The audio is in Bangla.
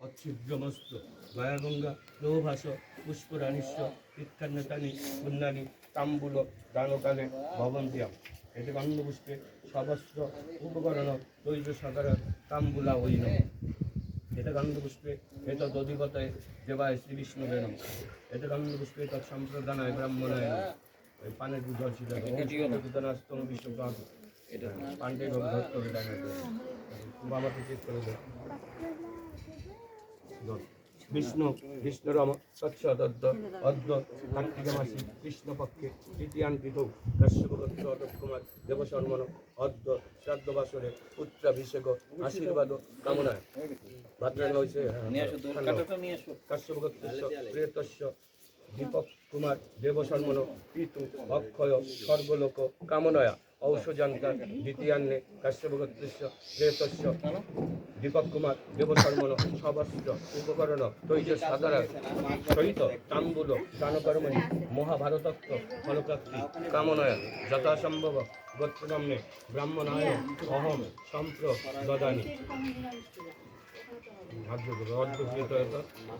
অচ্ছিদ্রমস্ত গয়াগঙ্গা প্রভাস পুষ্পরাণীশ্ব তীর্থান্নতানি পুণ্যানি তাম্বুল দানকালে ভবন্তিয়াম এতে গন্ধপুষ্পে সবস্ত্র উপকরণ তৈজ সাধারণ তাম্বুলা হইন এতে গন্ধপুষ্পে এত দধিপতায় দেবায় শ্রীবিষ্ণুবে নম এতে গন্ধপুষ্পে তৎসম্প্রদানায় ব্রাহ্মণায় ওই পানের জল ছিল বিদ্যনাস্তম বিশ্বপ্রাগ এটা পান্ডে ভক্ত বাবাকে চেক করে দেয় বিষ্ণু বিষ্ণুরম তৎসদ্য অদ্য কার্তিক মাসি কৃষ্ণপক্ষে তৃতীয়ান্তিত কাশ্যপকুমার দেবশর্মণ অদ্য শ্রাদ্ধবাসরে পুত্রাভিষেক আশীর্বাদ কামনায় ভাদ্রায় হয়েছে কাশ্যপক্ষ প্রিয়তস্য দীপক কুমার দেবশর্মণ পিতু অক্ষয় স্বর্গলোক কামনয়া ঔষজান্তা দ্বিতীয়ান্নে কাশ্যপগোত্রস্য প্রেতস্য দীপক কুমার দেবশর্মণ সবস্ত্র উপকরণ তৈজ সাধারণ সহিত তাম্বুল দানকর্মণি মহাভারতত্ব ফলপ্রাপ্তি কামনয়া যথাসম্ভব গোত্রনাম্নে ব্রাহ্মণায় অহম সম্প্রদানি